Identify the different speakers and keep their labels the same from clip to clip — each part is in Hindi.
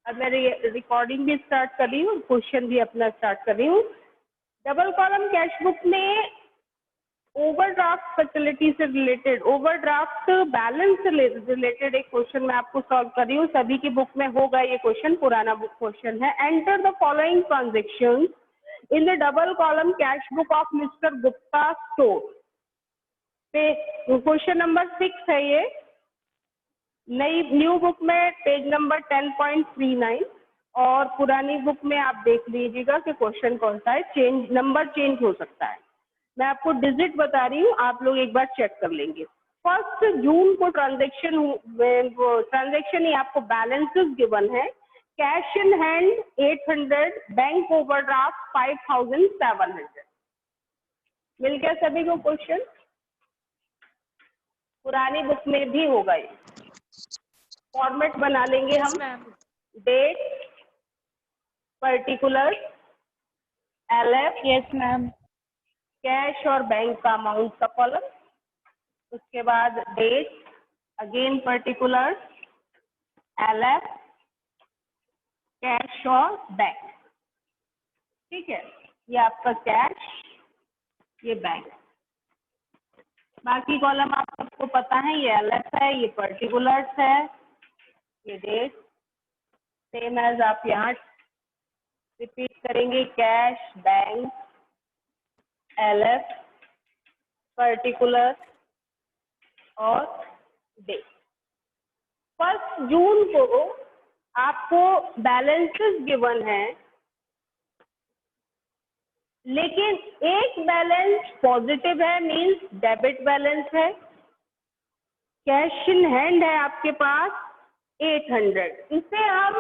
Speaker 1: अब मैं रिकॉर्डिंग भी स्टार्ट कर रही हूँ, क्वेश्चन भी अपना स्टार्ट कर रही हूँ। डबल कॉलम कैश बुक में ओवरड्राफ्ट फैसिलिटी से रिलेटेड, ओवरड्राफ्ट बैलेंस से रिलेटेड एक क्वेश्चन मैं आपको सॉल्व कर रही हूँ। सभी की बुक में होगा ये क्वेश्चन, पुराना बुक क्वेश्चन है। Enter the following transaction in the double column cash book of mister Gupta store. Question number 6 है ये, नई न्यू बुक में पेज नंबर 10.39 और पुरानी बुक में आप देख लीजिएगा कि क्वेश्चन कौन सा है। चेंज नंबर चेंज हो सकता है, मैं आपको डिजिट बता रही हूँ, आप लोग एक बार चेक कर लेंगे। 1 जून को ट्रांजेक्शन ही आपको बैलेंसेस गिवन है। Cash in hand 800, bank overdraft 5700। मिल गया सभी को क्वेश्चन? पुरानी बुक में भी होगा ये। फॉर्मेट बना लेंगे हम, date, particular, LF,
Speaker 2: yes ma'am,
Speaker 1: cash और बैंक का अमाउंट का कॉलम, उसके बाद date, again particular, LF, cash और बैंक। ठीक है, ये आपका कैश, ये बैंक। बाकी कॉलम आप सबको पता है, ये LF है, ये पर्टिकुलर्स है, ये डेट। सेम एज आप यहाँ रिपीट करेंगे, कैश, बैंक, LF, पर्टिकुलर और डेट। 1 जून को आपको बैलेंसेस गिवन है, लेकिन एक बैलेंस पॉजिटिव है, मींस डेबिट बैलेंस है। कैश इन हैंड है आपके पास 800, इसे हम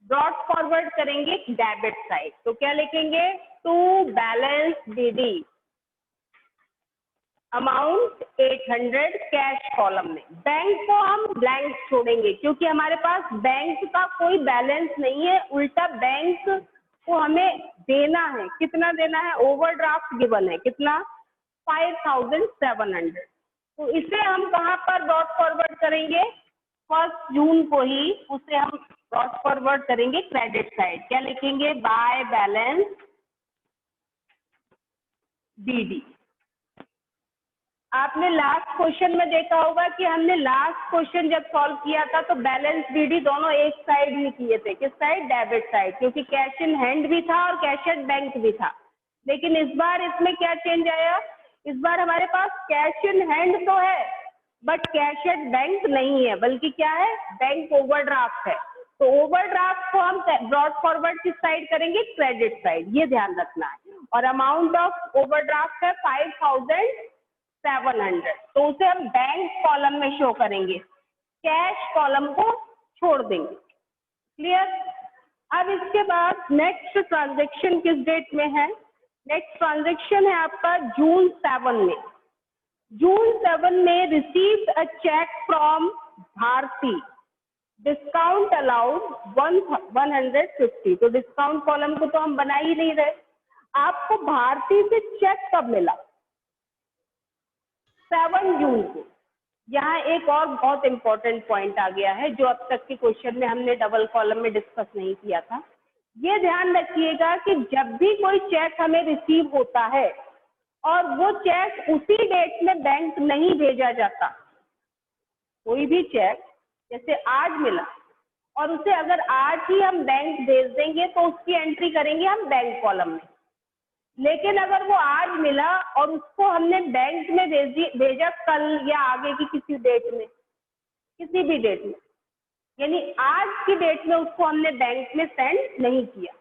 Speaker 1: ब्रॉट फॉरवर्ड करेंगे डेबिट साइड। तो क्या लिखेंगे? To balance DD amount 800 cash column में। बैंक को हम ब्लैंक छोड़ेंगे क्योंकि हमारे पास बैंक का कोई बैलेंस नहीं है, उल्टा बैंक को हमें देना है। कितना देना है? ओवरड्राफ्ट गिवन है, कितना? 5700। तो इसे हम कहाँ पर ब्रॉट फॉरवर्ड करेंगे? 1 जून को ही उसे हम ब्रॉट फॉरवर्ड करेंगे क्रेडिट साइड। क्या लिखेंगे? By balance DD। आपने लास्ट क्वेश्चन में देखा होगा कि हमने लास्ट क्वेश्चन जब सॉल्व किया था तो बैलेंस DD दोनों एक साइड ही किए थे। किस साइड? डेबिट साइड, क्योंकि कैश इन हैंड भी था और कैश एट बैंक भी था। लेकिन इस बार इसमें क्या चेंज आया? इस बार हमारे पास कैश इन हैंड तो है बट कैश एट बैंक नहीं है, बल्कि क्या है? बैंक ओवरड्राफ्ट है। तो ओवरड्राफ्ट को हम ब्रॉट फॉरवर्ड किस साइड करेंगे? क्रेडिट साइड, ये ध्यान रखना है। और अमाउंट ऑफ ओवरड्राफ्ट है 5700, तो उसे हम बैंक कॉलम में शो करेंगे, कैश कॉलम को छोड़ देंगे। क्लियर? अब इसके बाद नेक्स्ट ट्रांजेक्शन किस डेट में है? नेक्स्ट ट्रांजेक्शन है आपका June 7 में। June 7 में received a cheque from Bharti, discount allowed 150। तो डिस्काउंट कॉलम को तो हम बना ही नहीं रहे। आपको भारती से चेक कब मिला? 7 जून को। यहाँ एक और बहुत इंपॉर्टेंट पॉइंट आ गया है जो अब तक के क्वेश्चन में हमने डबल कॉलम में डिस्कस नहीं किया था। ये ध्यान रखिएगा कि जब भी कोई चेक हमें रिसीव होता है और वो चेक उसी डेट में बैंक नहीं भेजा जाता, कोई भी चेक जैसे आज मिला और उसे अगर आज ही हम बैंक भेज देंगे तो उसकी एंट्री करेंगे हम बैंक कॉलम में। लेकिन अगर वो आज मिला और उसको हमने बैंक में भेजा कल या आगे की किसी डेट में, किसी भी डेट में, यानी आज की डेट में उसको हमने बैंक में सेंड नहीं किया,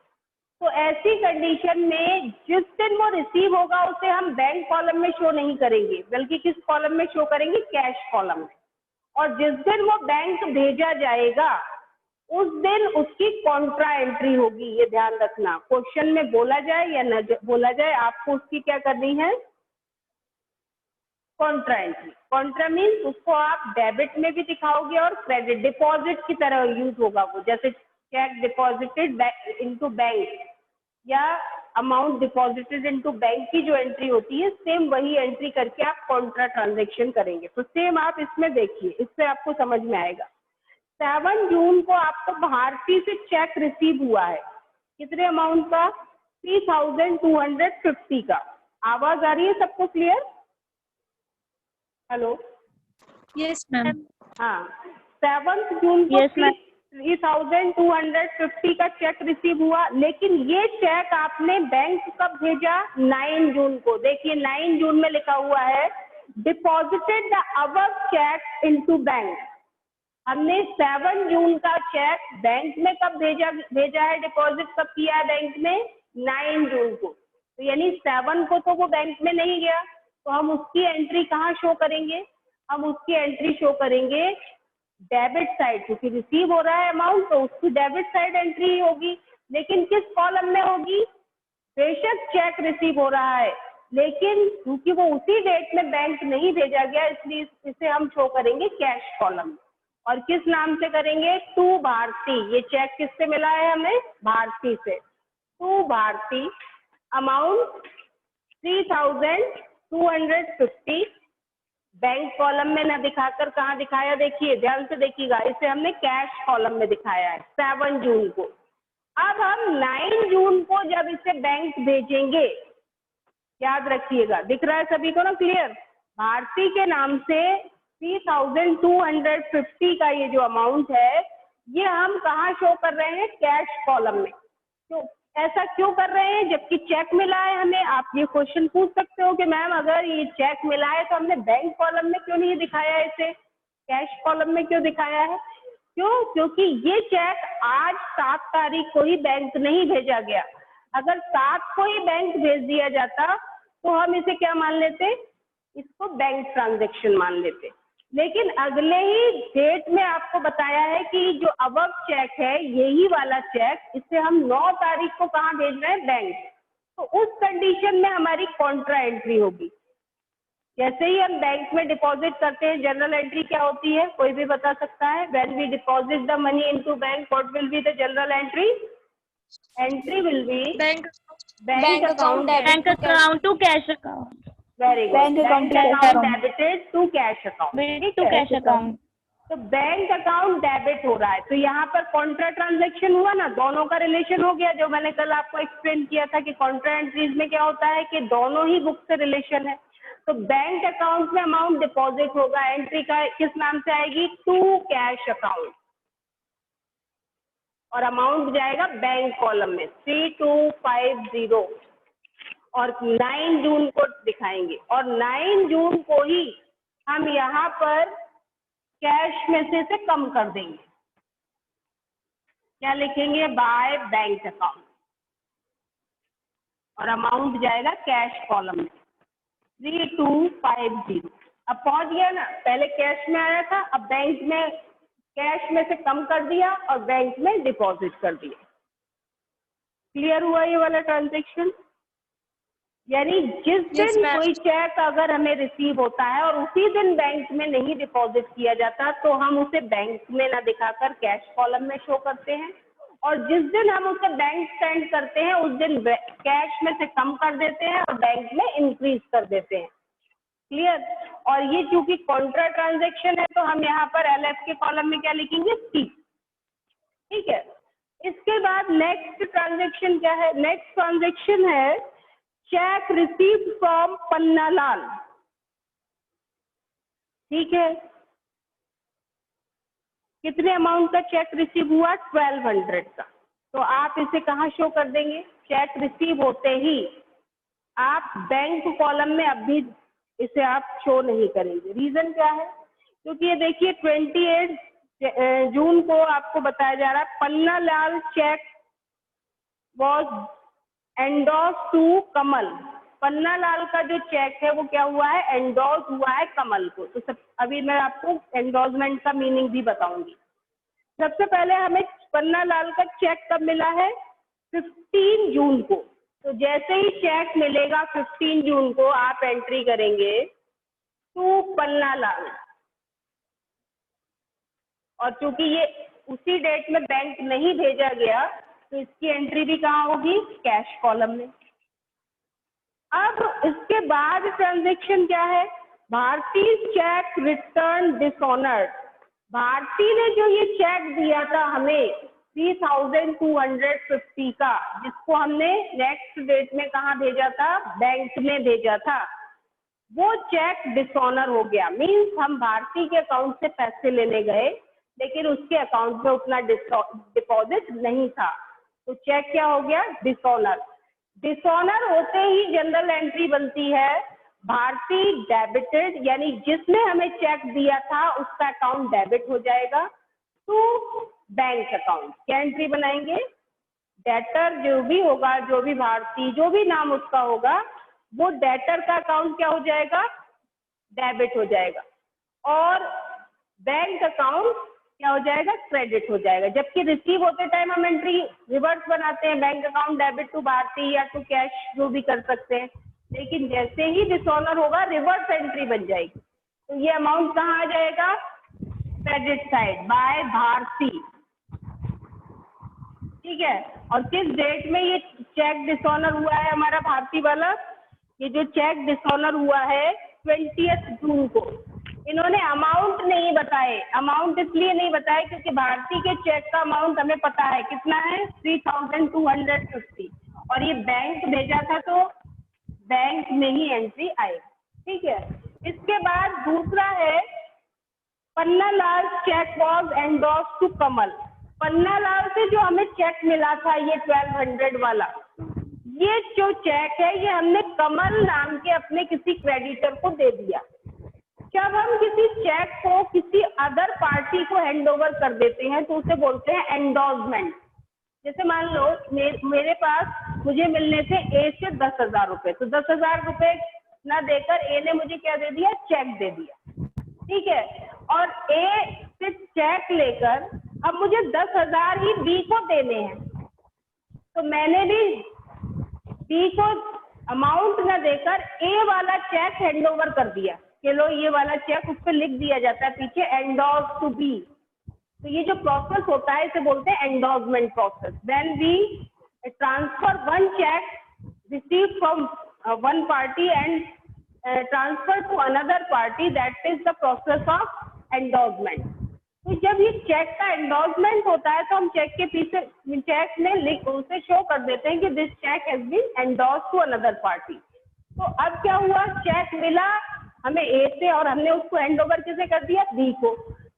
Speaker 1: तो ऐसी कंडीशन में जिस दिन वो रिसीव होगा उसे हम बैंक कॉलम में शो नहीं करेंगे, बल्कि किस कॉलम में शो करेंगे? कैश कॉलम में। और जिस दिन वो बैंक भेजा जाएगा उस दिन उसकी कॉन्ट्रा एंट्री होगी। ये ध्यान रखना, क्वेश्चन में बोला जाए या न बोला जाए, आपको उसकी क्या करनी है? Contra entry. कॉन्ट्रा मीन्स उसको आप डेबिट में भी दिखाओगे और क्रेडिट, डिपॉजिट की तरह यूज होगा वो। जैसे चेक डिपॉजिटेड इनटू बैंक या अमाउंट डिपॉजिटेड इनटू बैंक की जो एंट्री होती है, सेम वही एंट्री करके आप कॉन्ट्रा ट्रांजेक्शन करेंगे। तो सेम आप इसमें देखिए, इससे आपको समझ में आएगा। 7 जून को आपको भारती से चेक रिसीव हुआ है, कितने अमाउंट का? 3250 का। आवाज आ रही है सबको क्लियर? हेलो?
Speaker 2: Yes ma'am.
Speaker 1: हाँ, 7 जून को
Speaker 2: Yes, ma'am.
Speaker 1: 3250 का चेक रिसीव हुआ, लेकिन ये चेक आपने बैंक कब भेजा? 9 जून को। देखिए 9 जून में लिखा हुआ है deposited the above cheque into bank. हमने 7 जून का चेक बैंक में कब भेजा है? डिपॉजिट कब किया है बैंक में? 9 जून को। तो यानी 7 को तो वो बैंक में नहीं गया, तो हम उसकी एंट्री कहाँ शो करेंगे? हम उसकी एंट्री शो करेंगे डेबिट साइड, क्योंकि रिसीव हो रहा है अमाउंट तो उसकी डेबिट साइड एंट्री होगी। लेकिन किस कॉलम में होगी? बेशक चेक रिसीव हो रहा है, लेकिन क्योंकि वो उसी डेट में बैंक नहीं भेजा गया, इसलिए इसे हम शो करेंगे कैश कॉलम में। और किस नाम से करेंगे? टू भारती। ये चेक किससे मिला है हमें? भारती से। To Bharti, amount 3250। Bank column में ना दिखाकर कहाँ दिखाया? देखिए ध्यान से देखिएगा, इसे हमने कैश कॉलम में दिखाया है 7 जून को। अब हम 9 जून को जब इसे बैंक भेजेंगे, याद रखिएगा, दिख रहा है सभी को ना क्लियर? भारती के नाम से 3250 का ये जो अमाउंट है, ये हम कहाँ शो कर रहे हैं? कैश कॉलम में। तो ऐसा क्यों कर रहे हैं जबकि चेक मिला है हमें? आप ये क्वेश्चन पूछ सकते हो कि मैम अगर ये चेक मिला है तो हमने बैंक कॉलम में क्यों नहीं दिखाया, इसे कैश कॉलम में क्यों दिखाया है? क्यों? क्योंकि ये चेक आज 7 तारीख को ही बैंक नहीं भेजा गया। अगर 7 को ही बैंक भेज दिया जाता तो हम इसे क्या मान लेते? इसको बैंक ट्रांजैक्शन मान लेते। लेकिन अगले ही डेट में आपको बताया है कि जो अबव चेक है, यही वाला चेक, इसे हम 9 तारीख को कहाँ भेज रहे हैं? बैंक। तो उस कंडीशन में हमारी कॉन्ट्रा एंट्री होगी। जैसे ही हम बैंक में डिपॉजिट करते हैं, जनरल एंट्री क्या होती है? कोई भी बता सकता है? When we deposit the money into bank, what will be the journal entry? Entry will be
Speaker 2: bank
Speaker 1: account
Speaker 2: bank account to cash account.
Speaker 1: Very good. Bank account debited to cash account. ठीक
Speaker 2: टू
Speaker 1: है,
Speaker 2: कैश अकाउंट।
Speaker 1: तो बैंक अकाउंट डेबिट हो रहा है, तो यहाँ पर कॉन्ट्रा ट्रांजैक्शन हुआ ना, दोनों का रिलेशन हो गया। जो मैंने कल आपको एक्सप्लेन किया था कि कॉन्ट्रा एंट्रीज में क्या होता है कि दोनों ही बुक से रिलेशन है। तो बैंक अकाउंट में अमाउंट डिपॉजिट होगा, एंट्री का किस नाम से आएगी? टू कैश अकाउंट, और अमाउंट जाएगा बैंक कॉलम में 3250, और 9 जून को दिखाएंगे। और 9 जून को ही हम यहाँ पर कैश में से कम कर देंगे। क्या लिखेंगे? बाय बैंक अकाउंट, और अमाउंट जाएगा कैश कॉलम में 3250। अब पहुंच गया ना, पहले कैश में आया था, अब बैंक में कैश में से कम कर दिया और बैंक में डिपॉजिट कर दिया। क्लियर हुआ ये वाला ट्रांजेक्शन? यानी जिस
Speaker 2: Yes,
Speaker 1: दिन
Speaker 2: ma'am.
Speaker 1: कोई चेक अगर हमें रिसीव होता है और उसी दिन बैंक में नहीं डिपॉजिट किया जाता, तो हम उसे बैंक में ना दिखाकर कैश कॉलम में शो करते हैं, और जिस दिन हम उसे बैंक सेंड करते हैं उस दिन कैश में से कम कर देते हैं और बैंक में इंक्रीज कर देते हैं। क्लियर? और ये चूंकि कॉन्ट्रा ट्रांजेक्शन है, तो हम यहाँ पर LF के कॉलम में क्या लिखेंगे? C। ठीक है, इसके बाद नेक्स्ट ट्रांजेक्शन क्या है? नेक्स्ट ट्रांजेक्शन है चेक रिसीव फ्रॉम पन्नालाल। ठीक है, कितने अमाउंट का चेक रिसीव हुआ? 1200 का। तो आप इसे कहाँ शो कर देंगे? चेक रिसीव होते ही आप बैंक कॉलम में अब भी इसे आप शो नहीं करेंगे। रीजन क्या है? क्योंकि ये देखिए 28 जून को आपको बताया जा रहा है Pannalal check was endorse to Kamal. Pannalal का जो चेक है वो क्या हुआ है? एंडोर्स हुआ है कमल को। तो सब अभी मैं आपको एंडोर्समेंट का मीनिंग भी बताऊंगी। सबसे पहले हमें पन्नालाल का चेक कब मिला है? 15 जून को। तो जैसे ही चेक मिलेगा 15 जून को आप एंट्री करेंगे टू पन्नालाल, और चूंकि ये उसी डेट में बैंक नहीं भेजा गया तो इसकी एंट्री भी कहाँ होगी? कैश कॉलम में। अब इसके बाद ट्रांजैक्शन क्या है? भारतीय चेक रिटर्न डिसऑनर्ड। भारती ने जो ये चेक दिया था हमें 3250 का, जिसको हमने नेक्स्ट डेट में कहाँ भेजा था, बैंक में भेजा था, वो चेक डिसऑनर हो गया। मीन्स हम भारती के अकाउंट से पैसे लेने गए लेकिन उसके अकाउंट में उतना डिपॉजिट नहीं था, तो चेक क्या हो गया, डिसऑनर। डिसऑनर होते ही जनरल एंट्री बनती है, भारती डेबिटेड, यानी जिसने हमें चेक दिया था उसका अकाउंट डेबिट हो जाएगा टू बैंक अकाउंट। क्या एंट्री बनाएंगे, डेटर जो भी होगा, जो भी भारती, जो भी नाम उसका होगा, वो डेटर का अकाउंट क्या हो जाएगा, डेबिट हो जाएगा, और बैंक अकाउंट क्या हो जाएगा, क्रेडिट हो जाएगा। जबकि रिसीव होते टाइम हम एंट्री रिवर्स बनाते हैं, bank account debit to Bharti या टू कैश, जो भी कर सकते हैं, लेकिन जैसे ही डिसऑनर होगा रिवर्स एंट्री बन जाएगी। तो ये अमाउंट कहाँ आ जाएगा, क्रेडिट साइड बाय भारती। ठीक है, और किस डेट में ये चेक डिसऑनर हुआ है हमारा भारती वाला, ये जो चेक डिसऑनर हुआ है 20 जून को। इन्होंने अमाउंट नहीं बताए, अमाउंट इसलिए नहीं बताए क्योंकि भारती के चेक का अमाउंट हमें पता है कितना है, 3250, और ये बैंक भेजा था तो बैंक में ही एंट्री आएगी। ठीक है, इसके बाद दूसरा है Pannalal check was endorsed to Kamal. Pannalal से जो हमें चेक मिला था ये 1200 वाला, ये जो चेक है ये हमने कमल नाम के अपने किसी क्रेडिटर को दे दिया। जब हम किसी चेक को किसी अदर पार्टी को हैंड ओवर कर देते हैं तो उसे बोलते हैं एंडोर्समेंट। जैसे मान लो मेरे पास मुझे मिलने थे ए से 10,000 रुपए, तो 10,000 रुपए न देकर ए ने मुझे क्या दे दिया, चेक दे दिया। ठीक है, और ए से चेक लेकर अब मुझे 10,000 ही बी को देने हैं, तो मैंने भी बी को अमाउंट न देकर ए वाला चेक हैंड ओवर कर दिया। चलो ये वाला चेक उस पर लिख दिया जाता है पीछे एंडोर्स टू बी। तो ये जो प्रोसेस होता है इसे बोलते हैं endorsement process. When we transfer one cheque receive from one party and transfer to another party, that is the process of endorsement. तो जब ये चेक का एंडोर्समेंट होता है तो हम चेक के पीछे चेक में लिख उसे शो कर देते हैं कि this cheque has been endorsed to another party. तो अब क्या हुआ, चेक मिला हमें ए से और हमने उसको हैंड ओवर किसे कर दिया, बी को।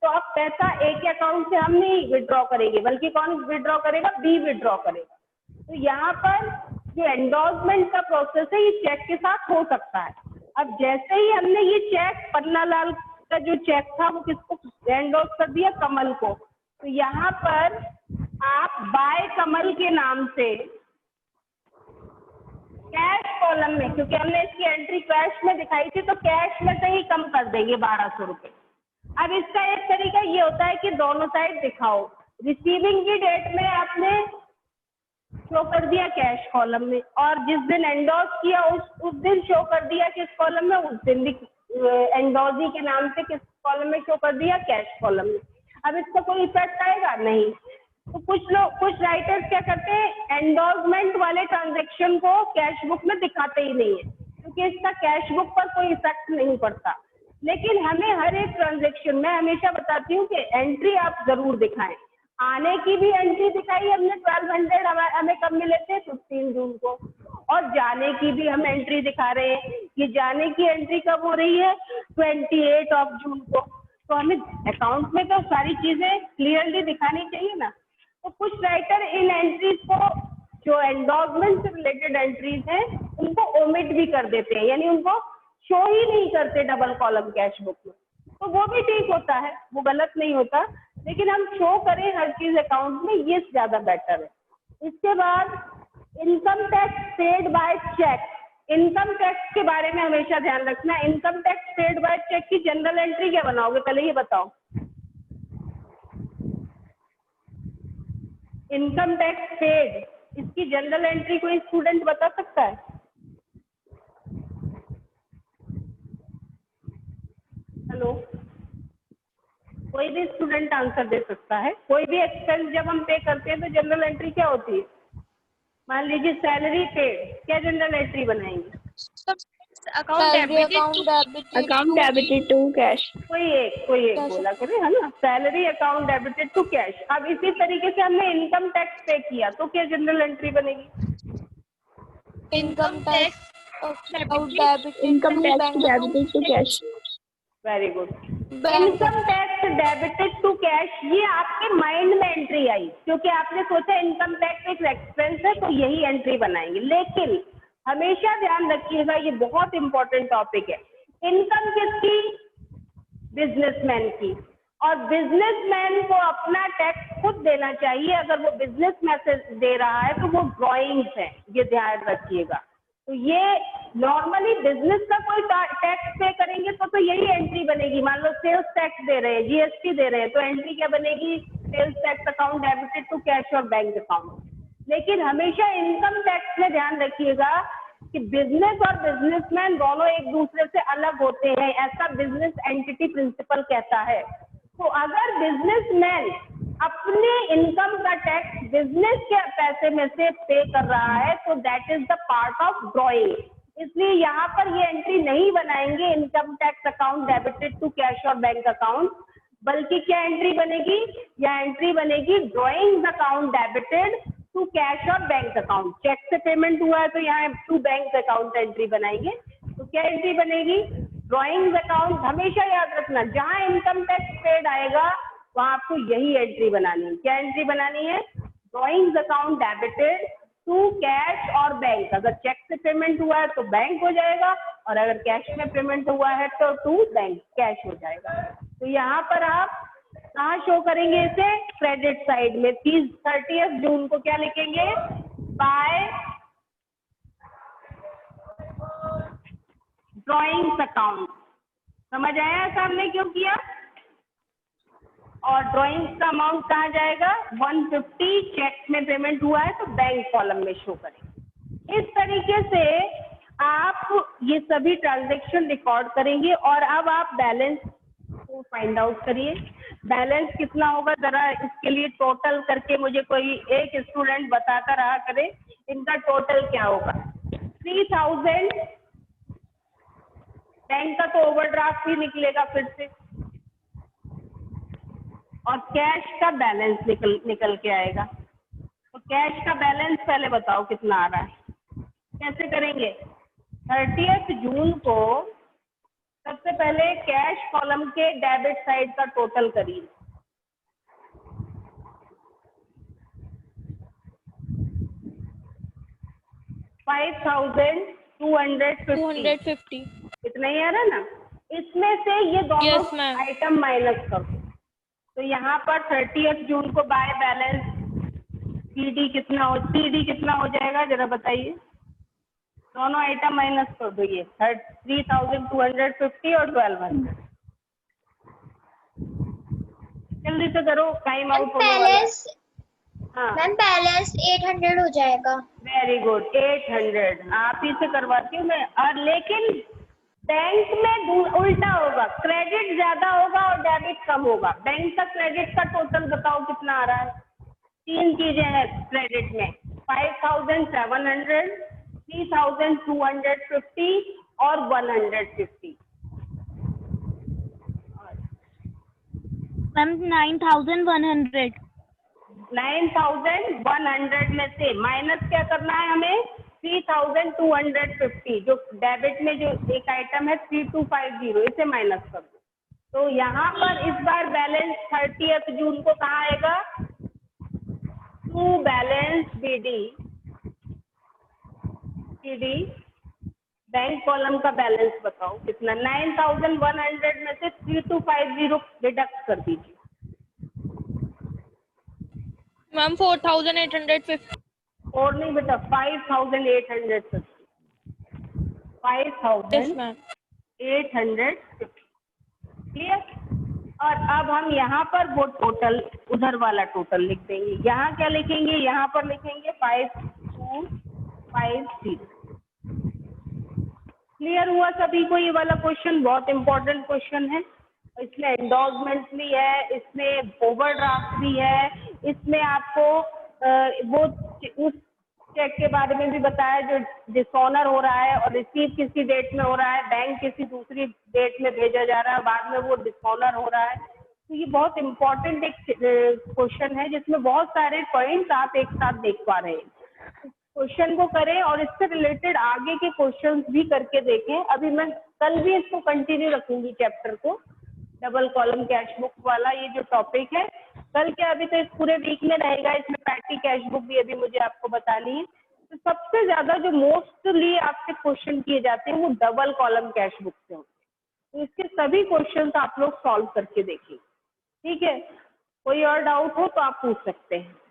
Speaker 1: तो अब पैसा ए के अकाउंट से हम नहीं विड्रॉ करेंगे बल्कि कौन विड्रॉ करेगा, बी विड्रॉ करेगा। तो यहाँ पर जो एंडोर्समेंट का प्रोसेस है ये चेक के साथ हो सकता है। अब जैसे ही हमने ये चेक पन्नालाल का जो चेक था वो किसको एंडोर्स कर दिया, कमल को। तो यहाँ पर आप बाय कमल के नाम से कैश कॉलम में, क्योंकि हमने इसकी एंट्री कैश में दिखाई थी तो कैश में से ही कम कर देंगे 1200 रुपये। अब इसका एक तरीका ये होता है कि दोनों साइड दिखाओ। रिसीविंग की डेट में आपने शो कर दिया कैश कॉलम में, और जिस दिन एंडोर्स किया उस दिन शो कर दिया किस कॉलम में, उस दिन भी एंडोर्सी के नाम से किस कॉलम में शो कर दिया, कैश कॉलम में। अब इसका कोई इफेक्ट आएगा नहीं। तो कुछ राइटर्स क्या करते हैं, एंडोर्समेंट वाले ट्रांजैक्शन को कैश बुक में दिखाते ही नहीं है क्योंकि इसका कैश बुक पर कोई इफेक्ट नहीं पड़ता। लेकिन हमें हर एक ट्रांजैक्शन में हमेशा बताती हूँ कि एंट्री आप जरूर दिखाएं। आने की भी एंट्री दिखाई हमने 1200, हमें कब मिले थे, 15 जून को, और जाने की भी हम एंट्री दिखा रहे हैं। ये जाने की एंट्री कब हो रही है, 28 जून को। तो हमें अकाउंट में तो सारी चीजें क्लियरली दिखानी चाहिए ना। तो कुछ राइटर इन एंट्रीज को, जो एंडोर्समेंट से रिलेटेड एंट्रीज हैं, उनको ओमिट भी कर देते हैं, यानी उनको शो ही नहीं करते डबल कॉलम कैश बुक में। तो वो भी ठीक होता है, वो गलत नहीं होता, लेकिन हम शो करें हर चीज अकाउंट में, ये ज्यादा बेटर है। इसके बाद income tax paid by cheque. Income tax के बारे में हमेशा ध्यान रखना। Income tax paid by cheque की जनरल एंट्री क्या बनाओगे, पहले ये बताओ। इनकम टैक्स पेड, इसकी जनरल एंट्री कोई स्टूडेंट बता सकता है? हेलो, कोई भी स्टूडेंट आंसर दे सकता है। कोई भी एक्सपेंस जब हम पे करते हैं तो जनरल एंट्री क्या होती है? मान लीजिए सैलरी पेड, क्या जनरल एंट्री बनाएंगे?
Speaker 2: Account
Speaker 3: debited to cash.
Speaker 1: कोई एक बोला करें, है ना, salary account debited to cash. अब इसी तरीके से हमने इनकम टैक्स पे किया तो क्या जनरल एंट्री बनेगी?
Speaker 2: income tax
Speaker 3: Income tax debited to cash.
Speaker 1: Very good. Income tax debited to cash, ये आपके माइंड में एंट्री आई क्योंकि आपने सोचा इनकम टैक्स एक एक्सपेंस है तो यही एंट्री बनाएंगे। लेकिन हमेशा ध्यान रखिएगा, ये बहुत इंपॉर्टेंट टॉपिक है। इनकम किसकी? बिजनेसमैन की। और बिजनेसमैन को अपना टैक्स खुद देना चाहिए। अगर वो बिजनेस में से दे रहा है तो वो ड्रॉइंग्स है, ये ध्यान रखिएगा। तो ये नॉर्मली बिजनेस का कोई टैक्स पे करेंगे तो यही एंट्री बनेगी। मान लो सेल्स टैक्स दे रहे हैं, जीएसटी दे रहे हैं, तो एंट्री क्या बनेगी? Sales tax account debited to cash और बैंक अकाउंट। लेकिन हमेशा इनकम टैक्स में ध्यान रखिएगा कि बिजनेस और बिजनेसमैन दोनों एक दूसरे से अलग होते हैं, ऐसा बिजनेस एंटिटी प्रिंसिपल कहता है। तो अगर बिजनेसमैन अपने इनकम का टैक्स बिजनेस के पैसे में से पे कर रहा है तो that is the part of drawing. इसलिए यहाँ पर ये एंट्री नहीं बनाएंगे income tax account debited to cash और बैंक अकाउंट, बल्कि क्या एंट्री बनेगी? यह एंट्री बनेगी drawing account debited to cash और बैंक अकाउंट। चेक से पेमेंट हुआ है तो यहाँ टू बैंक अकाउंट एंट्री बनाएंगे। तो क्या एंट्री बनेगी? Drawing account. हमेशा याद रखना, जहां इनकम टैक्स पेड आएगा वहां आपको यही एंट्री बनानी है। क्या एंट्री बनानी है? Drawing account debited to cash और बैंक। अगर चेक से पेमेंट हुआ है तो बैंक हो जाएगा और अगर कैश में पेमेंट हुआ है तो टू बैंक कैश हो जाएगा। तो यहाँ पर आप कहाँ शो करेंगे इसे? क्रेडिट साइड में। 30 जून को क्या लिखेंगे? By drawings account. समझ आया सामने क्यों किया? और ड्रॉइंग्स का अमाउंट कहाँ जाएगा? 150। चेक में पेमेंट हुआ है तो बैंक कॉलम में शो करेंगे। इस तरीके से आप ये सभी ट्रांजैक्शन रिकॉर्ड करेंगे। और अब आप बैलेंस को फाइंड आउट करिए। बैलेंस कितना होगा जरा इसके लिए टोटल करके मुझे कोई एक स्टूडेंट बताता रहा करे, इनका टोटल क्या होगा? 3000 बैंक का तो ओवरड्राफ्ट ही निकलेगा फिर से, और कैश का बैलेंस निकल के आएगा। तो कैश का बैलेंस पहले बताओ कितना आ रहा है? कैसे करेंगे? 30 जून को सबसे पहले कैश कॉलम के डेबिट साइड का टोटल करिए। $5,250 इतना ही आ रहा है ना? इसमें से ये दोनों आइटम माइनस कर दो। तो यहाँ पर 30 जून को बाय बैलेंस सीडी कितना हो जाएगा जरा बताइए? दोनों आइटम माइनस कर दो, ये 3250 और 1200। जल्दी से करो, टाइम आउट होने वाला है। हाँ
Speaker 4: मैम बैलेंस 800 हो जाएगा।
Speaker 1: वेरी गुड, 800 आप ही से करवाती हूँ मैं। और लेकिन बैंक में उल्टा होगा, क्रेडिट ज्यादा होगा और डेबिट कम होगा। बैंक का क्रेडिट का टोटल बताओ कितना आ रहा है? 3 चीजें हैं क्रेडिट में, 5700, 3250 और 150।
Speaker 2: मैम 9100।
Speaker 1: 9100 में से माइनस क्या करना है हमें? 3250, जो डेबिट में जो एक आइटम है 3250, इसे माइनस कर दो। तो यहाँ पर इस बार बैलेंस 30 जून को कहाँ आएगा? To balance CD bank column का बैलेंस बताओ कितना? 9100 में से 3250 डिडक्ट कर दीजिए।
Speaker 2: मैम 4850।
Speaker 1: और नहीं बेटा, 5850। 5850 क्लियर। और अब हम यहाँ पर वो टोटल, उधर वाला टोटल लिख देंगे। यहाँ क्या लिखेंगे? यहाँ पर लिखेंगे 5250। क्लियर हुआ सभी को? ये वाला क्वेश्चन बहुत इंपॉर्टेंट क्वेश्चन है। इसमें एंडोर्समेंट भी है, इसमें ओवरड्राफ्ट भी है, इसमें आपको वो उस चेक के बारे में भी बताया, जो डिसऑनर हो रहा है और रिसीव किसी डेट में हो रहा है, बैंक किसी दूसरी डेट में भेजा जा रहा है, बाद में वो डिसऑनर हो रहा है। तो ये बहुत इम्पोर्टेंट एक क्वेश्चन है जिसमें बहुत सारे पॉइंट्स आप एक साथ देख पा रहे हैं। क्वेश्चन को करें और इससे रिलेटेड आगे के क्वेश्चंस भी करके देखें। अभी मैं कल भी इसको कंटिन्यू रखूंगी चैप्टर को, डबल कॉलम कैश बुक वाला ये जो टॉपिक है। कल क्या, अभी तो इस पूरे वीक में रहेगा, इसमें पैटी कैश बुक भी अभी मुझे आपको बतानी है। तो सबसे ज्यादा जो मोस्टली आपसे क्वेश्चन किए जाते हैं वो डबल कॉलम कैश बुक से होते हैं। तो इसके सभी क्वेश्चन आप लोग सॉल्व करके देखिए, ठीक है। कोई और डाउट हो तो आप पूछ सकते हैं।